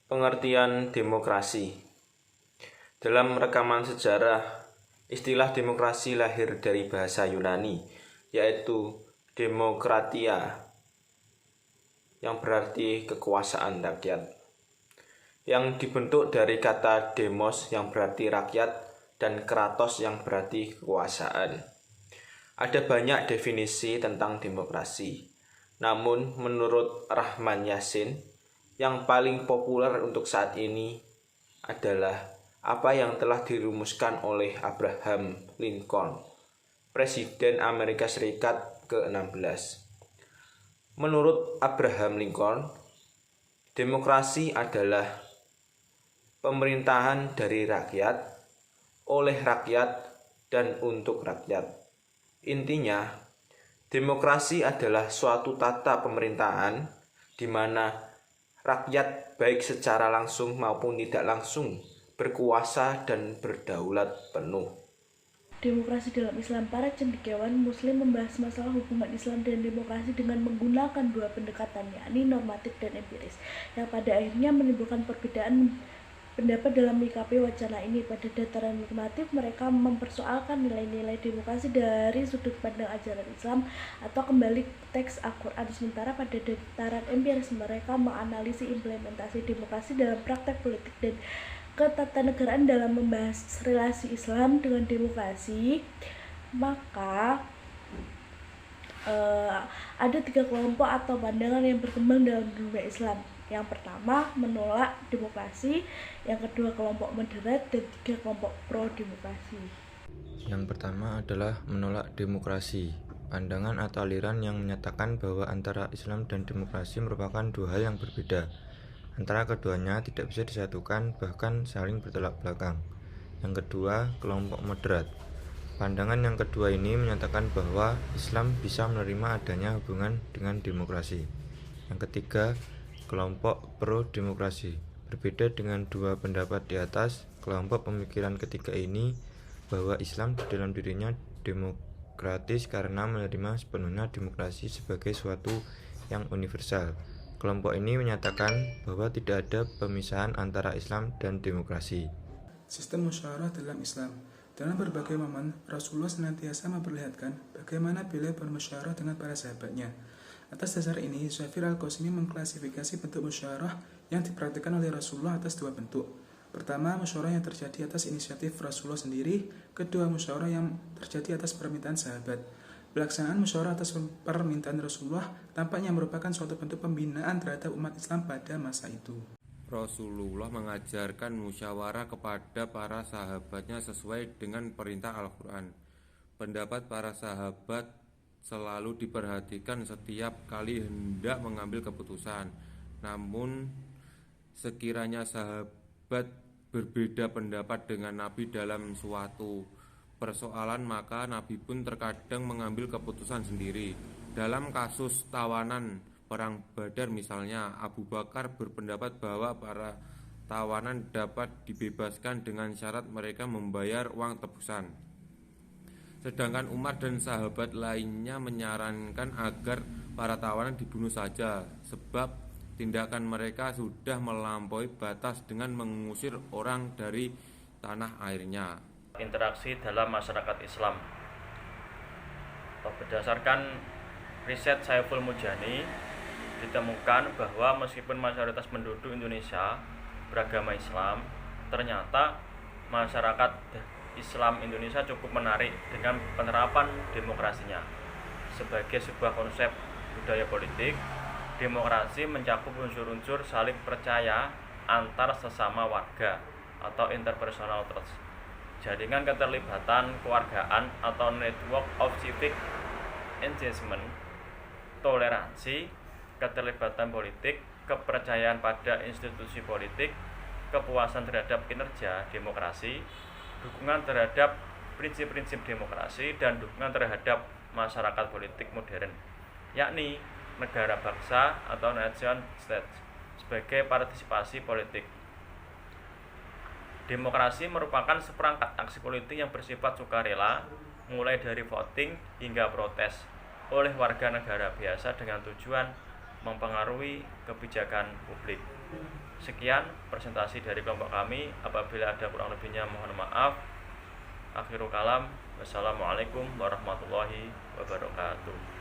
Pengertian demokrasi. Dalam rekaman sejarah, istilah demokrasi lahir dari bahasa Yunani, yaitu demokratia, yang berarti kekuasaan rakyat, yang dibentuk dari kata demos yang berarti rakyat dan kratos yang berarti kekuasaan. Ada banyak definisi tentang demokrasi, namun menurut Rahman Yassin, yang paling populer untuk saat ini adalah apa yang telah dirumuskan oleh Abraham Lincoln, Presiden Amerika Serikat ke-16. Menurut Abraham Lincoln, demokrasi adalah pemerintahan dari rakyat, oleh rakyat, dan untuk rakyat. Intinya, demokrasi adalah suatu tata pemerintahan di mana rakyat baik secara langsung maupun tidak langsung berkuasa dan berdaulat penuh. Demokrasi dalam Islam. Para cendekiawan Muslim membahas masalah hubungan Islam dan demokrasi dengan menggunakan dua pendekatan, yakni normatif dan empiris, yang pada akhirnya menimbulkan perbedaan pendapat dalam menyikapi wacana ini. Pada dataran normatif, mereka mempersoalkan nilai-nilai demokrasi dari sudut pandang ajaran Islam atau kembali ke teks Al-Quran. Sementara pada dataran empiris, mereka menganalisis implementasi demokrasi dalam praktek politik dan ketatanegaraan. Dalam membahas relasi Islam dengan demokrasi, maka ada tiga kelompok atau pandangan yang berkembang dalam dunia Islam. Yang pertama, menolak demokrasi. Yang kedua, kelompok moderat. Dan tiga, kelompok pro-demokrasi. Yang pertama adalah menolak demokrasi. Pandangan atau aliran yang menyatakan bahwa antara Islam dan demokrasi merupakan dua hal yang berbeda. Antara keduanya tidak bisa disatukan, bahkan saling bertolak belakang. Yang kedua, kelompok moderat. Pandangan yang kedua ini menyatakan bahwa Islam bisa menerima adanya hubungan dengan demokrasi. Yang ketiga, kelompok pro-demokrasi. Berbeda dengan dua pendapat di atas, kelompok pemikiran ketiga ini bahwa Islam di dalam dirinya demokratis karena menerima sepenuhnya demokrasi sebagai suatu yang universal. Kelompok ini menyatakan bahwa tidak ada pemisahan antara Islam dan demokrasi. Sistem musyawarah dalam Islam. Dalam berbagai momen, Rasulullah senantiasa memperlihatkan bagaimana beliau bermusyawarah dengan para sahabatnya. Atas dasar ini, Syafir Al-Qasimi mengklasifikasi bentuk musyawarah yang dipraktikkan oleh Rasulullah atas dua bentuk. Pertama, musyawarah yang terjadi atas inisiatif Rasulullah sendiri. Kedua, musyawarah yang terjadi atas permintaan sahabat. Pelaksanaan musyawarah atas permintaan Rasulullah tampaknya merupakan suatu bentuk pembinaan terhadap umat Islam pada masa itu. Rasulullah mengajarkan musyawarah kepada para sahabatnya sesuai dengan perintah Al-Quran. Pendapat para sahabat selalu diperhatikan setiap kali hendak mengambil keputusan. Namun, sekiranya sahabat berbeda pendapat dengan Nabi dalam suatu persoalan, maka Nabi pun terkadang mengambil keputusan sendiri. Dalam kasus tawanan Perang Badar misalnya, Abu Bakar berpendapat bahwa para tawanan dapat dibebaskan dengan syarat mereka membayar uang tebusan. Sedangkan Umar dan sahabat lainnya menyarankan agar para tawanan dibunuh saja, sebab tindakan mereka sudah melampaui batas dengan mengusir orang dari tanah airnya. Interaksi dalam masyarakat Islam. Berdasarkan riset Saiful Mujani, ditemukan bahwa meskipun mayoritas penduduk Indonesia beragama Islam, ternyata masyarakat Islam Indonesia cukup menarik dengan penerapan demokrasinya. Sebagai sebuah konsep budaya politik, demokrasi mencakup unsur-unsur saling percaya antar sesama warga atau interpersonal trust, jaringan keterlibatan kewargaan atau network of civic engagement, toleransi, keterlibatan politik, kepercayaan pada institusi politik, kepuasan terhadap kinerja demokrasi, dukungan terhadap prinsip-prinsip demokrasi, dan dukungan terhadap masyarakat politik modern, yakni negara bangsa atau nation state sebagai partisipasi politik. Demokrasi merupakan seperangkat aksi politik yang bersifat sukarela, mulai dari voting hingga protes oleh warga negara biasa dengan tujuan mempengaruhi kebijakan publik. Sekian presentasi dari kelompok kami. Apabila ada kurang lebihnya mohon maaf. Akhirul kalam. Wassalamualaikum warahmatullahi wabarakatuh.